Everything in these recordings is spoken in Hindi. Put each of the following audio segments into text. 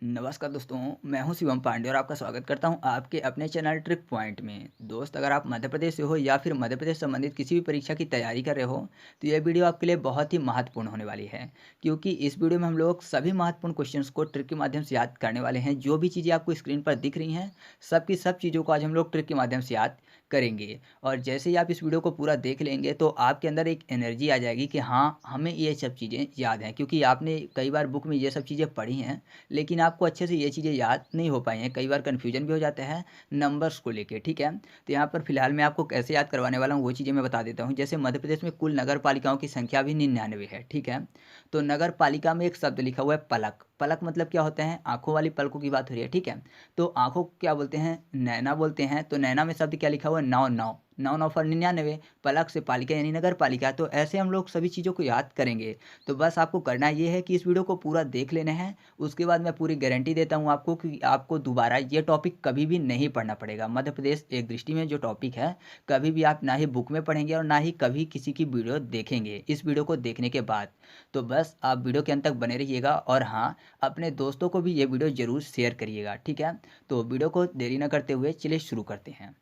नमस्कार दोस्तों, मैं हूं शिवम पांडे और आपका स्वागत करता हूं आपके अपने चैनल ट्रिक पॉइंट में। दोस्त, अगर आप मध्य प्रदेश से हो या फिर मध्य प्रदेश संबंधित किसी भी परीक्षा की तैयारी कर रहे हो तो यह वीडियो आपके लिए बहुत ही महत्वपूर्ण होने वाली है, क्योंकि इस वीडियो में हम लोग सभी महत्वपूर्ण क्वेश्चंस को ट्रिक के माध्यम से याद करने वाले हैं। जो भी चीज़ें आपको स्क्रीन पर दिख रही हैं, सब की सब चीज़ों को आज हम लोग ट्रिक के माध्यम से याद करेंगे। और जैसे ही आप इस वीडियो को पूरा देख लेंगे तो आपके अंदर एक एनर्जी आ जाएगी कि हाँ, हमें ये सब चीज़ें याद हैं, क्योंकि आपने कई बार बुक में ये सब चीज़ें पढ़ी हैं, लेकिन आपको अच्छे से ये चीज़ें याद नहीं हो पाई हैं। कई बार कन्फ्यूजन भी हो जाता है नंबर्स को लेके, ठीक है। तो यहाँ पर फिलहाल मैं आपको कैसे याद करवाने वाला हूँ वो चीज़ें मैं बता देता हूँ। जैसे मध्य प्रदेश में कुल नगर पालिकाओं की संख्या भी 99 है, ठीक है। तो नगर पालिका में एक शब्द लिखा हुआ है पलक। पलक मतलब क्या होता है? आंखों वाली पलकों की बात हो रही है, ठीक है। तो आंखों को क्या बोलते हैं? नैना बोलते हैं। तो नैना में शब्द क्या लिखा हुआ है? नौ नौ। नौ नौ फॉर 99। पलक से पालिका यानी नगर पालिका। तो ऐसे हम लोग सभी चीज़ों को याद करेंगे। तो बस आपको करना ये है कि इस वीडियो को पूरा देख लेना है। उसके बाद मैं पूरी गारंटी देता हूँ आपको कि आपको दोबारा ये टॉपिक कभी भी नहीं पढ़ना पड़ेगा। मध्य प्रदेश एक दृष्टि में जो टॉपिक है, कभी भी आप ना ही बुक में पढ़ेंगे और ना ही कभी किसी की वीडियो देखेंगे इस वीडियो को देखने के बाद। तो बस आप वीडियो के अंत तक बने रहिएगा और हाँ, अपने दोस्तों को भी ये वीडियो ज़रूर शेयर करिएगा, ठीक है। तो वीडियो को देरी न करते हुए चलिए शुरू करते हैं।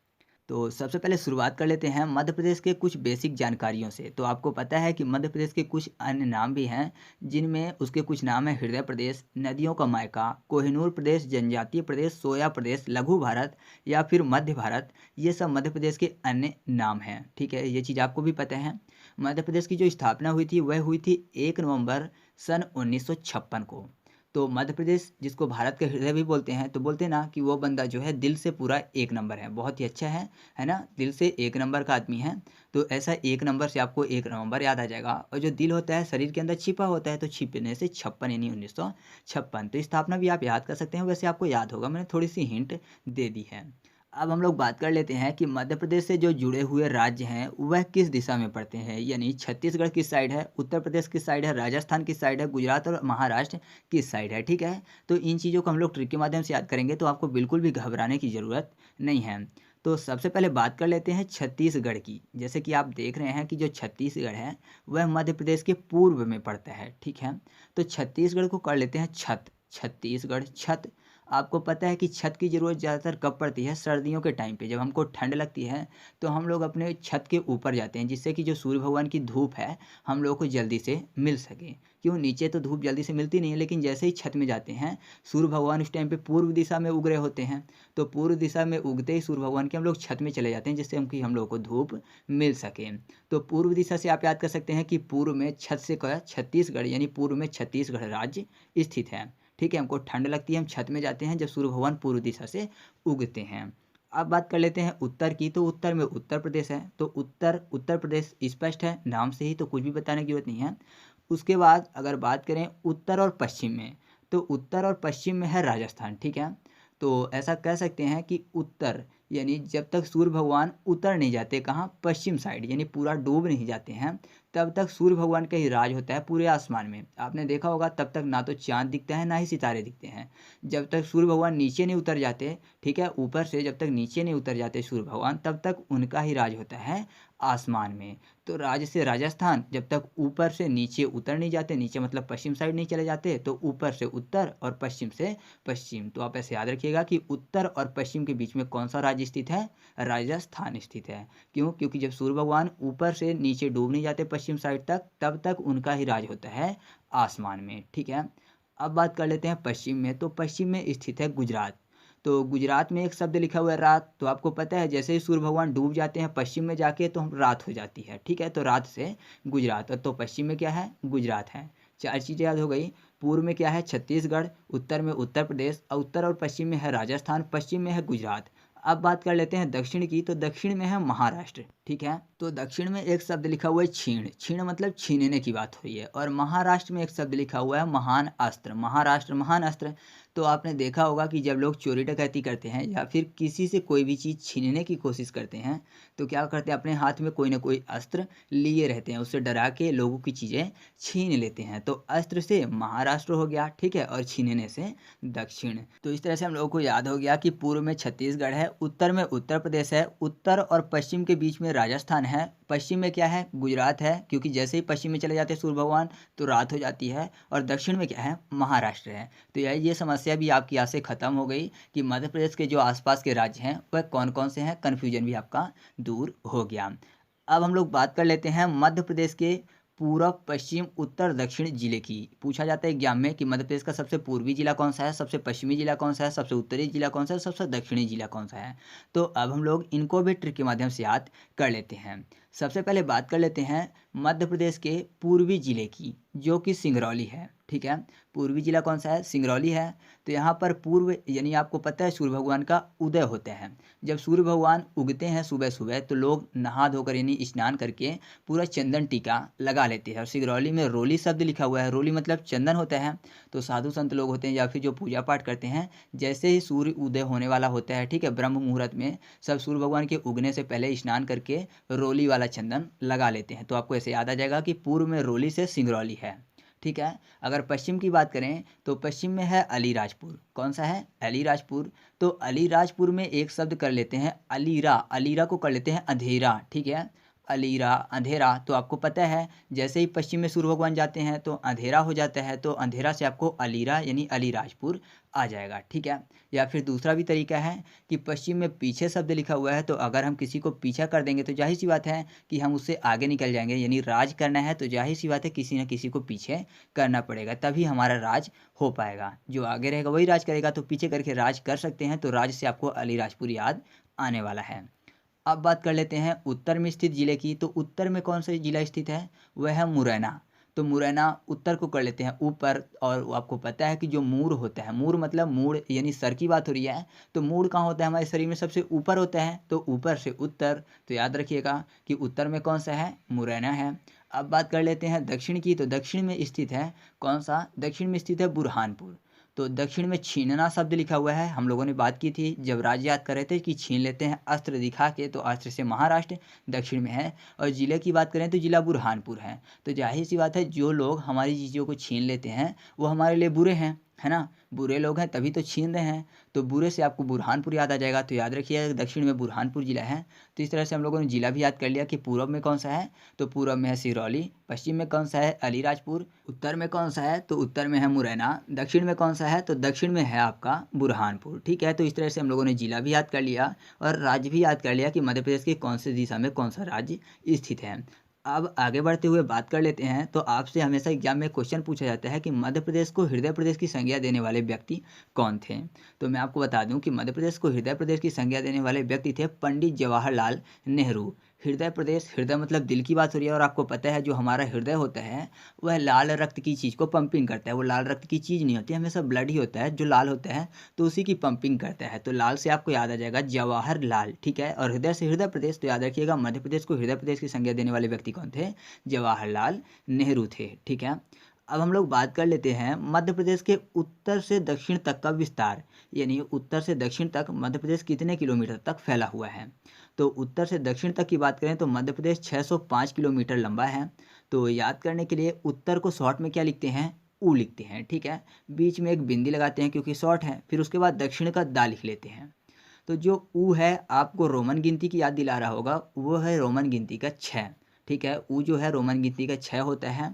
तो सबसे पहले शुरुआत कर लेते हैं मध्य प्रदेश के कुछ बेसिक जानकारियों से। तो आपको पता है कि मध्य प्रदेश के कुछ अन्य नाम भी हैं, जिनमें उसके कुछ नाम है: हृदय प्रदेश, नदियों का मायका, कोहिनूर प्रदेश, जनजातीय प्रदेश, सोया प्रदेश, लघु भारत या फिर मध्य भारत। ये सब मध्य प्रदेश के अन्य नाम हैं, ठीक है। ये चीज़ आपको भी पता है। मध्य प्रदेश की जो स्थापना हुई थी वह हुई थी 1 नवंबर सन 1956 को। तो मध्य प्रदेश, जिसको भारत का हृदय भी बोलते हैं, तो बोलते हैं ना कि वो बंदा जो है दिल से पूरा एक नंबर है। बहुत ही अच्छा है ना? दिल से एक नंबर का आदमी है। तो ऐसा एक नंबर से आपको 1 नवंबर याद आ जाएगा। और जो दिल होता है शरीर के अंदर छिपा होता है, तो छिपने से छप्पन यानी 1956। तो स्थापना भी आप याद कर सकते हैं, वैसे आपको याद होगा, मैंने थोड़ी सी हिंट दे दी है। अब हम लोग बात कर लेते हैं कि मध्य प्रदेश से जो जुड़े हुए राज्य हैं वह किस दिशा में पड़ते हैं, यानी छत्तीसगढ़ किस साइड है, उत्तर प्रदेश किस साइड है, राजस्थान किस साइड है, गुजरात और महाराष्ट्र किस साइड है, ठीक है। तो इन चीज़ों को हम लोग ट्रिक के माध्यम से याद करेंगे, तो आपको बिल्कुल भी घबराने की ज़रूरत नहीं है। तो सबसे पहले बात कर लेते हैं छत्तीसगढ़ की। जैसे कि आप देख रहे हैं कि जो छत्तीसगढ़ है वह मध्य प्रदेश के पूर्व में पड़ता है, ठीक है। तो छत्तीसगढ़ को कर लेते हैं छत। छत्तीसगढ़ छत। आपको पता है कि छत की ज़रूरत ज़्यादातर कब पड़ती है? सर्दियों के टाइम पे, जब हमको ठंड लगती है तो हम लोग अपने छत के ऊपर जाते हैं, जिससे कि जो सूर्य भगवान की धूप है हम लोग को जल्दी से मिल सके। क्यों? नीचे तो धूप जल्दी से मिलती नहीं है, लेकिन जैसे ही छत में जाते हैं, सूर्य भगवान उस टाइम पे पूर्व दिशा में उग रहे होते हैं। तो पूर्व दिशा में उगते ही सूर्य भगवान के हम लोग छत में चले जाते हैं, जिससे हम लोग को धूप मिल सके। तो पूर्व दिशा से आप याद कर सकते हैं कि पूर्व में छत से क्या, छत्तीसगढ़ यानी पूर्व में छत्तीसगढ़ राज्य स्थित है, ठीक है। हमको ठंड लगती है, हम छत में जाते हैं जब सूर्य भगवान पूर्व दिशा से उगते हैं। अब बात कर लेते हैं उत्तर की। तो उत्तर में उत्तर प्रदेश है। तो उत्तर उत्तर प्रदेश स्पष्ट है नाम से ही, तो कुछ भी बताने की जरूरत नहीं है। उसके बाद अगर बात करें उत्तर और पश्चिम में, तो उत्तर और पश्चिम में है राजस्थान, ठीक है। तो ऐसा कह सकते हैं कि उत्तर यानी जब तक सूर्य भगवान उतर नहीं जाते, कहाँ, पश्चिम साइड, यानी पूरा डूब नहीं जाते हैं, तब तक सूर्य भगवान का ही राज होता है पूरे आसमान में। आपने देखा होगा तब तक ना तो चाँद दिखता है ना ही सितारे दिखते हैं। जब तक सूर्य भगवान नीचे नहीं उतर जाते, ठीक है, ऊपर से जब तक नीचे नहीं उतर जाते सूर्य भगवान, तब तक उनका ही राज होता है आसमान में। तो राज्य से राजस्थान जब तक ऊपर से नीचे उतर नहीं जाते, नीचे मतलब पश्चिम साइड नहीं चले जाते, तो ऊपर से उत्तर और पश्चिम से पश्चिम। तो आप ऐसे याद रखिएगा कि उत्तर और पश्चिम के बीच में कौन सा राज्य स्थित है? राजस्थान स्थित है। क्यों? क्योंकि जब सूर्य भगवान ऊपर से नीचे डूब नहीं जाते पश्चिम साइड तक, तब तक उनका ही राज होता है आसमान में, ठीक है। अब बात कर लेते हैं पश्चिम में। तो पश्चिम में स्थित है गुजरात। तो गुजरात में एक शब्द लिखा हुआ है रात। तो आपको पता है जैसे ही सूर्य भगवान डूब जाते हैं पश्चिम में जाके, तो हम रात हो जाती है, ठीक है। तो रात से गुजरात, तो पश्चिम में क्या है? गुजरात है। चार चीज़ें याद हो गई। पूर्व में क्या है? छत्तीसगढ़, उत्तर में उत्तर प्रदेश, और उत्तर और पश्चिम में है राजस्थान, पश्चिम में है गुजरात। अब बात कर लेते हैं दक्षिण की। तो दक्षिण में है महाराष्ट्र, ठीक है। तो दक्षिण में एक शब्द लिखा हुआ है छीण। छीण मतलब छीनने की बात हुई है। और महाराष्ट्र में एक शब्द लिखा हुआ है महान अस्त्र। महाराष्ट्र महान अस्त्र। तो आपने देखा होगा कि जब लोग चोरी डकैती करते हैं या फिर किसी से कोई भी चीज़ छीनने की कोशिश करते हैं, तो क्या करते हैं? अपने हाथ में कोई ना कोई अस्त्र लिए रहते हैं, उससे डरा के लोगों की चीज़ें छीन लेते हैं। तो अस्त्र से महाराष्ट्र हो गया, ठीक है, और छीनने से दक्षिण। तो इस तरह से हम लोगों को याद हो गया कि पूर्व में छत्तीसगढ़ है, उत्तर में उत्तर प्रदेश है, उत्तर और पश्चिम के बीच में राजस्थान हैं, पश्चिम में क्या है, गुजरात है, क्योंकि जैसे ही पश्चिम में चले जाते हैं सूर्य भगवान तो रात हो जाती है। और दक्षिण में क्या है, महाराष्ट्र है। तो ये समस्या भी आपकी यहाँ से ख़त्म हो गई कि मध्य प्रदेश के जो आसपास के राज्य हैं वह कौन कौन से हैं, कन्फ्यूजन भी आपका दूर हो गया। अब हम लोग बात कर लेते हैं मध्य प्रदेश के पूरब, पश्चिम, उत्तर, दक्षिण जिले की। पूछा जाता है एग्जाम में कि मध्य प्रदेश का सबसे पूर्वी जिला कौन सा है, सबसे पश्चिमी जिला कौन सा है, सबसे उत्तरी जिला कौन सा है, सबसे दक्षिणी जिला कौन सा है। तो अब हम लोग इनको भी ट्रिक के माध्यम से याद कर लेते हैं। सबसे पहले बात कर लेते हैं मध्य प्रदेश के पूर्वी जिले की, जो कि सिंगरौली है। ठीक है, पूर्वी जिला कौन सा है, सिंगरौली है। तो यहाँ पर पूर्व यानी आपको पता है सूर्य भगवान का उदय होते हैं। जब सूर्य भगवान उगते हैं सुबह सुबह तो लोग नहा धोकर यानी स्नान करके पूरा चंदन टीका लगा लेते हैं। और सिंगरौली में रोली शब्द लिखा हुआ है, रोली मतलब चंदन होता है। तो साधु संत लोग होते हैं या फिर जो पूजा पाठ करते हैं, जैसे ही सूर्य उदय होने वाला होता है, ठीक है, ब्रह्म मुहूर्त में सब सूर्य भगवान के उगने से पहले स्नान करके रोली वाला चंदन लगा लेते हैं। तो आपको ऐसे याद आ जाएगा कि पूर्व में रोली से सिंगरौली है। ठीक है, अगर पश्चिम की बात करें तो पश्चिम में है अलीराजपुर। कौन सा है, अलीराजपुर। तो अलीराजपुर में एक शब्द कर लेते हैं अलीरा, अलीरा को कर लेते हैं अंधेरा। ठीक है, अलीरा अंधेरा। तो आपको पता है जैसे ही पश्चिम में सूर्य भगवान जाते हैं तो अंधेरा हो जाता है, तो अंधेरा से आपको अलीरा यानी अलीराजपुर आ जाएगा। ठीक है, या फिर दूसरा भी तरीका है कि पश्चिम में पीछे शब्द लिखा हुआ है, तो अगर हम किसी को पीछा कर देंगे तो जाहिर सी बात है कि हम उससे आगे निकल जाएंगे। यानी राज करना है तो जाहिर सी बात है किसी न किसी को पीछे करना पड़ेगा, तभी हमारा राज हो पाएगा। जो आगे रहेगा वही राज करेगा, तो पीछे करके राज कर सकते हैं। तो राज से आपको अलीराजपुर याद आने वाला है। अब बात कर लेते हैं उत्तर में स्थित जिले की। तो उत्तर में कौन सा जिला स्थित है, वह है मुरैना। तो मुरैना उत्तर को कर लेते हैं ऊपर। और वो आपको पता है कि जो मूर होता है, मूर मतलब मूड़ यानी सर की बात हो रही है, तो मूड़ कहाँ होता है, हमारे शरीर में सबसे ऊपर होता है, तो ऊपर से उत्तर। तो याद रखिएगा कि उत्तर में कौन सा है, मुरैना है। अब बात कर लेते हैं दक्षिण की। तो दक्षिण में स्थित है कौन सा, दक्षिण में स्थित है बुरहानपुर। तो दक्षिण में छीनना शब्द लिखा हुआ है। हम लोगों ने बात की थी जब राज्य याद कर रहे थे कि छीन लेते हैं अस्त्र दिखा के, तो अस्त्र से महाराष्ट्र दक्षिण में है। और जिले की बात करें तो जिला बुरहानपुर है। तो जाहिर सी बात है जो लोग हमारी चीज़ों को छीन लेते हैं वो हमारे लिए बुरे हैं, है ना, बुरे लोग हैं तभी तो छीन रहे हैं। तो बुरे से आपको बुरहानपुर याद आ जाएगा। तो याद रखिए दक्षिण में बुरहानपुर जिला है। तो इस तरह से हम लोगों ने जिला भी याद कर लिया कि पूर्व में कौन सा है, तो पूर्व में है सिरौली, पश्चिम में कौन सा है, अलीराजपुर, उत्तर में कौन सा है, तो उत्तर में है मुरैना, दक्षिण में कौन सा है, तो दक्षिण में है आपका बुरहानपुर। ठीक है, तो इस तरह से हम लोगों ने जिला भी याद कर लिया और राज्य भी याद कर लिया कि मध्य प्रदेश के कौन से दिशा में कौन सा राज्य स्थित है। अब आगे बढ़ते हुए बात कर लेते हैं। तो आपसे हमेशा एग्जाम में क्वेश्चन पूछा जाता है कि मध्य प्रदेश को हृदय प्रदेश की संज्ञा देने वाले व्यक्ति कौन थे। तो मैं आपको बता दूं कि मध्य प्रदेश को हृदय प्रदेश की संज्ञा देने वाले व्यक्ति थे पंडित जवाहरलाल नेहरू। हृदय प्रदेश, हृदय मतलब दिल की बात हो रही है। और आपको पता है जो हमारा हृदय होता है वह लाल रक्त की चीज़ को पंपिंग करता है। वो लाल रक्त की चीज़ नहीं होती, हमेशा ब्लड ही होता है जो लाल होता है, तो उसी की पंपिंग करता है। तो लाल से आपको याद आ जाएगा जवाहरलाल। ठीक है, और हृदय से हृदय प्रदेश, तो याद रखिएगा मध्य प्रदेश को हृदय प्रदेश की संज्ञा देने वाले व्यक्ति कौन थे, जवाहरलाल नेहरू थे। ठीक है, अब हम लोग बात कर लेते हैं मध्य प्रदेश के उत्तर से दक्षिण तक का विस्तार। यानी उत्तर से दक्षिण तक मध्य प्रदेश कितने किलोमीटर तक फैला हुआ है। तो उत्तर से दक्षिण तक की बात करें तो मध्य प्रदेश 605 किलोमीटर लंबा है। तो याद करने के लिए उत्तर को शॉर्ट में क्या लिखते हैं, ऊ लिखते हैं। ठीक है, बीच में एक बिंदी लगाते हैं क्योंकि शॉर्ट है, फिर उसके बाद दक्षिण का दा लिख लेते हैं। तो जो ऊ है आपको रोमन गिनती की याद दिला रहा होगा, वो है रोमन गिनती का 6। ठीक है, ऊ जो है रोमन गिनती का 6 होता है।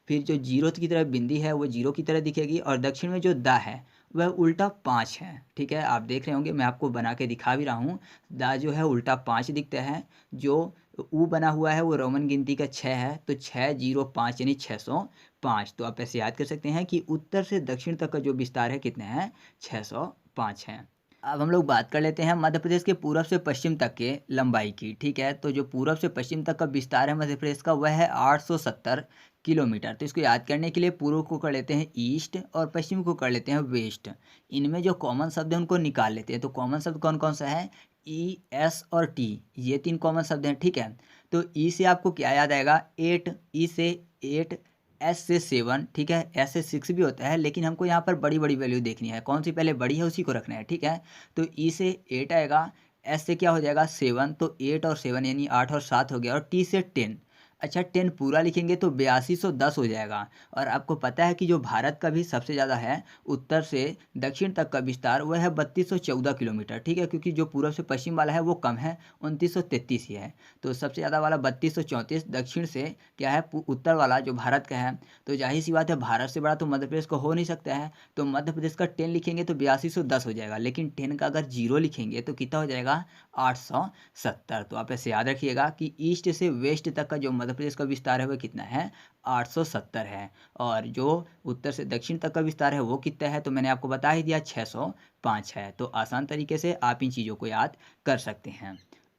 फिर जो जीरो की तरह बिंदी है वो जीरो की तरह दिखेगी, और दक्षिण में जो दा है वह उल्टा 5 है। ठीक है, आप देख रहे होंगे मैं आपको बना के दिखा भी रहा हूँ। दा जो है उल्टा 5 दिखता है, जो ऊ बना हुआ है वो रोमन गिनती का 6 है। तो 605 यानी 605। तो आप ऐसे याद कर सकते हैं कि उत्तर से दक्षिण तक का जो विस्तार है कितना है, 605 है। अब हम लोग बात कर लेते हैं मध्य प्रदेश के पूरब से पश्चिम तक के लंबाई की। ठीक है, तो जो पूरब से पश्चिम तक का विस्तार है मध्य प्रदेश का वह है 870 किलोमीटर। तो इसको याद करने के लिए पूर्व को कर लेते हैं ईस्ट और पश्चिम को कर लेते हैं वेस्ट। इनमें जो कॉमन शब्द है उनको निकाल लेते हैं। तो कॉमन शब्द कौन कौन सा है, ई, एस और टी, ये 3 कॉमन शब्द हैं। ठीक है, तो ई से आपको क्या याद आएगा, 8, ई से 8, एस से 7, ठीक है, एस से 6 भी होता है, लेकिन हमको यहाँ पर बड़ी बड़ी वैल्यू देखनी है, कौन सी पहले बड़ी है उसी को रखना है। ठीक है, तो ई से 8 आएगा, एस से क्या हो जाएगा 7, तो 8 और 7 यानी 8 और 7 हो गया, और टी से 10। अच्छा 10 पूरा लिखेंगे तो 8210 हो जाएगा। और आपको पता है कि जो भारत का भी सबसे ज़्यादा है उत्तर से दक्षिण तक का विस्तार वह है 3214 किलोमीटर, ठीक है, क्योंकि जो पूर्व से पश्चिम वाला है वो कम है, 2933 ही है। तो सबसे ज़्यादा वाला 3234, दक्षिण से क्या है उत्तर वाला जो भारत का है। तो जाहिर सी बात है भारत से बड़ा तो मध्य प्रदेश को हो नहीं सकता है। तो मध्य प्रदेश का 10 लिखेंगे तो 8210 हो जाएगा, लेकिन 10 का अगर जीरो लिखेंगे तो कितना हो जाएगा 870। तो आप ऐसे याद रखिएगा कि ईस्ट से वेस्ट तक का जो मध्य प्रदेश का विस्तार है वह कितना है 870 है। और जो उत्तर से दक्षिण तक का विस्तार है वो कितना है तो मैंने आपको बता ही दिया 605 है। तो आसान तरीके से आप इन चीज़ों को याद कर सकते हैं।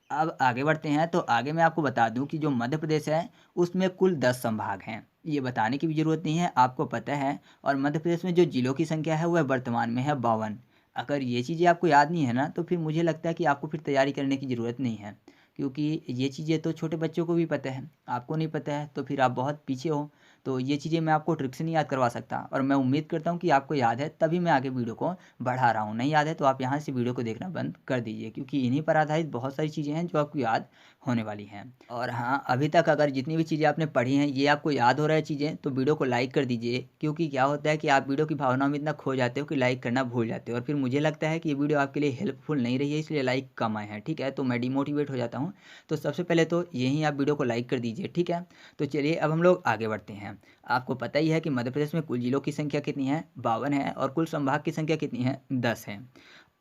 अब आगे बढ़ते हैं तो आगे मैं आपको बता दूं कि जो मध्य प्रदेश है उसमें कुल 10 संभाग हैं। ये बताने की भी ज़रूरत नहीं है, आपको पता है। और मध्य प्रदेश में जो जिलों की संख्या है वह वर्तमान में है 52। अगर ये चीज़ें आपको याद नहीं है ना तो फिर मुझे लगता है कि आपको फिर तैयारी करने की ज़रूरत नहीं है, क्योंकि ये चीज़ें तो छोटे बच्चों को भी पता है, आपको नहीं पता है तो फिर आप बहुत पीछे हो। तो ये चीज़ें मैं आपको ट्रिक से नहीं याद करवा सकता, और मैं उम्मीद करता हूँ कि आपको याद है तभी मैं आगे वीडियो को बढ़ा रहा हूँ। नहीं याद है तो आप यहाँ से वीडियो को देखना बंद कर दीजिए, क्योंकि इन्हीं पर आधारित बहुत सारी चीज़ें हैं जो आपको याद होने वाली हैं। और हाँ, अभी तक अगर जितनी भी चीज़ें आपने पढ़ी हैं ये आपको याद हो रहा है चीज़ें, तो वीडियो को लाइक कर दीजिए, क्योंकि क्या होता है कि आप वीडियो की भावना में इतना खो जाते हो कि लाइक करना भूल जाते हो, और फिर मुझे लगता है कि ये वीडियो आपके लिए हेल्पफुल नहीं रही है इसलिए लाइक कम आए हैं, ठीक है, तो मैं डिमोटिवेट हो जाता हूँ। तो सबसे पहले तो यही आप वीडियो को लाइक कर दीजिए, ठीक है। तो चलिए अब हम लोग आगे बढ़ते हैं। आपको पता ही है कि मध्य प्रदेश में कुल जिलों की संख्या कितनी है 52 है, और कुल संभाग की संख्या कितनी है 10 है।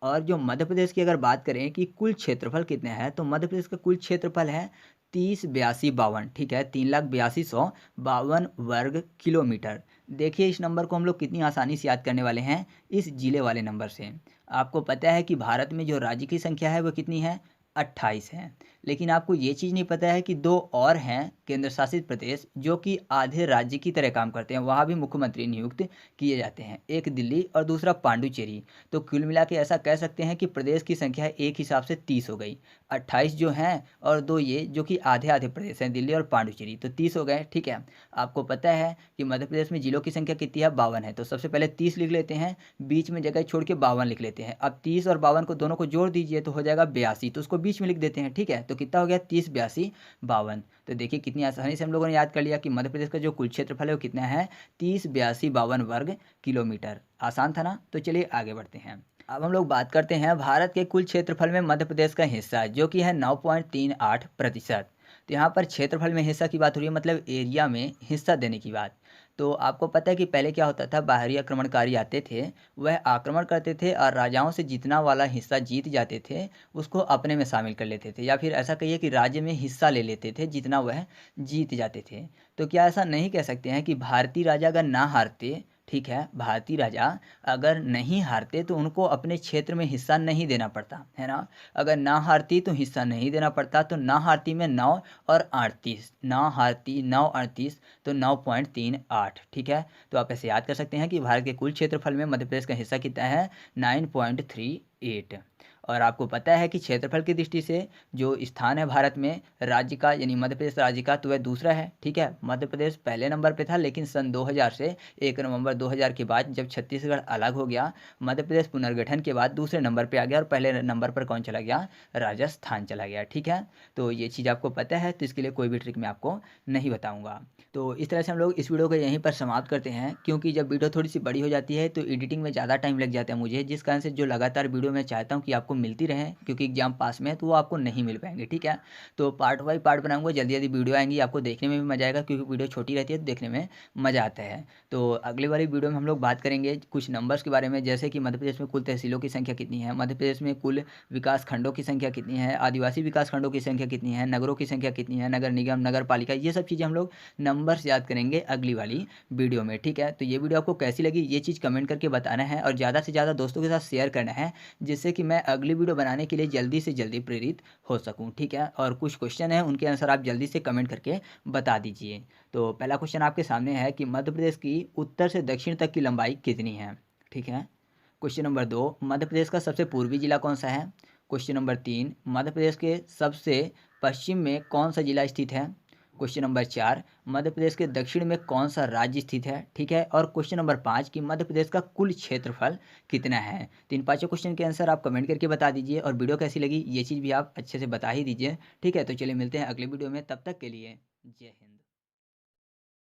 और जो मध्य प्रदेश की अगर बात करें कि कुल क्षेत्रफल कितना है तो मध्य प्रदेश का कुल क्षेत्रफल है 308252, ठीक है, 3,82,152 वर्ग किलोमीटर। देखिए इस नंबर को हम लोग कितनी आसानी से याद करने वाले हैं इस जिले वाले नंबर से। आपको पता है कि भारत में जो राज्य की संख्या है वो कितनी है 28 है। लेकिन आपको ये चीज़ नहीं पता है कि दो और हैं केंद्र शासित प्रदेश जो कि आधे राज्य की तरह काम करते हैं, वहाँ भी मुख्यमंत्री नियुक्त किए जाते हैं, एक दिल्ली और दूसरा पांडुचेरी। तो कुल मिला के ऐसा कह सकते हैं कि प्रदेश की संख्या एक हिसाब से 30 हो गई। 28 जो हैं और दो ये जो कि आधे आधे प्रदेश हैं, दिल्ली और पांडुचेरी, तो 30 हो गए, ठीक है। आपको पता है कि मध्य प्रदेश में जिलों की संख्या कितनी है 52 है। तो सबसे पहले 30 लिख लेते हैं, बीच में जगह छोड़ के 52 लिख लेते हैं। अब 30 और 52 को दोनों को जोड़ दीजिए तो हो जाएगा 82, तो उसको बीच में लिख देते हैं, ठीक है। तो कितना हो गया 30 82 52। तो देखिए कितनी आसानी से हम लोगों ने याद कर लिया कि मध्य प्रदेश का जो कुल क्षेत्रफल है वो कितना है 30 82 52 वर्ग किलोमीटर। आसान था ना। तो चलिए आगे बढ़ते हैं। अब हम लोग बात करते हैं भारत के कुल क्षेत्रफल में मध्य प्रदेश का हिस्सा जो कि है 9.38%। तो यहाँ पर क्षेत्रफल में हिस्सा की बात हो रही है, मतलब एरिया में हिस्सा देने की बात। तो आपको पता है कि पहले क्या होता था, बाहरी आक्रमणकारी आते थे, वह आक्रमण करते थे और राजाओं से जितना वाला हिस्सा जीत जाते थे उसको अपने में शामिल कर लेते थे, या फिर ऐसा कहिए कि राज्य में हिस्सा ले लेते थे जितना वह जीत जाते थे। तो क्या ऐसा नहीं कह सकते हैं कि भारतीय राजा अगर ना हारते, ठीक है, भारतीय राजा अगर नहीं हारते तो उनको अपने क्षेत्र में हिस्सा नहीं देना पड़ता है ना। अगर ना हारती तो हिस्सा नहीं देना पड़ता, तो ना हारती में 9 और 38, ना हारती 9 38, तो 9.38, ठीक है। तो आप ऐसे याद कर सकते हैं कि भारत के कुल क्षेत्रफल में मध्य प्रदेश का हिस्सा कितना है 9.38। और आपको पता है कि क्षेत्रफल की दृष्टि से जो स्थान है भारत में राज्य का, यानी मध्य प्रदेश राज्य का, तो वह दूसरा है, ठीक है। मध्य प्रदेश पहले नंबर पे था, लेकिन सन 2000 से 1 नवंबर 2000 के बाद जब छत्तीसगढ़ अलग हो गया, मध्य प्रदेश पुनर्गठन के बाद दूसरे नंबर पे आ गया, और पहले नंबर पर कौन चला गया, राजस्थान चला गया, ठीक है। तो ये चीज़ आपको पता है, तो इसके लिए कोई भी ट्रिक मैं आपको नहीं बताऊँगा। तो इस तरह से हम लोग इस वीडियो को यहीं पर समाप्त करते हैं, क्योंकि जब वीडियो थोड़ी सी बड़ी हो जाती है तो एडिटिंग में ज़्यादा टाइम लग जाता है मुझे, जिस कारण से जो लगातार वीडियो मैं चाहता हूँ कि आपको मिलती रहे, क्योंकि एग्जाम पास में है तो वो आपको नहीं मिल पाएंगे, ठीक है। तो पार्ट बाई पार्ट बनाऊंगा, जल्दी जल्दी वीडियो आएंगी, आपको देखने में भी मजा आएगा, क्योंकि वीडियो छोटी रहती है तो देखने में मज़ा आता है। तो अगली वाली वीडियो में हम लोग बात करेंगे कुछ नंबर्स के बारे में, जैसे कि मध्य प्रदेश में कुल तहसीलों की संख्या कितनी है, मध्य प्रदेश में कुल विकास खंडों की संख्या कितनी है, आदिवासी विकास खंडों की संख्या कितनी है, नगरों की संख्या कितनी है, नगर निगम नगर पालिका, ये सब चीज़ें हम लोग नंबर्स याद करेंगे अगली वाली वीडियो में, ठीक है। तो ये वीडियो आपको कैसी लगी ये चीज़ कमेंट करके बताना है, और ज़्यादा से ज़्यादा दोस्तों के साथ शेयर करना है, जिससे कि मैं अगली वीडियो बनाने के लिए जल्दी से जल्दी प्रेरित हो सकूं, ठीक है। और कुछ क्वेश्चन है उनके आंसर आप जल्दी से कमेंट करके बता दीजिए। तो पहला क्वेश्चन आपके सामने है कि मध्य प्रदेश की उत्तर से दक्षिण तक की लंबाई कितनी है, ठीक है। क्वेश्चन नंबर 2, मध्य प्रदेश का सबसे पूर्वी जिला कौन सा है। क्वेश्चन नंबर 3, मध्य प्रदेश के सबसे पश्चिम में कौन सा जिला स्थित है। क्वेश्चन नंबर 4, मध्य प्रदेश के दक्षिण में कौन सा राज्य स्थित है, ठीक है। और क्वेश्चन नंबर 5 कि मध्य प्रदेश का कुल क्षेत्रफल कितना है। तो इन पांचों क्वेश्चन के आंसर आप कमेंट करके बता दीजिए, और वीडियो कैसी लगी ये चीज़ भी आप अच्छे से बता ही दीजिए, ठीक है। तो चलिए मिलते हैं अगले वीडियो में, तब तक के लिए जय हिंद।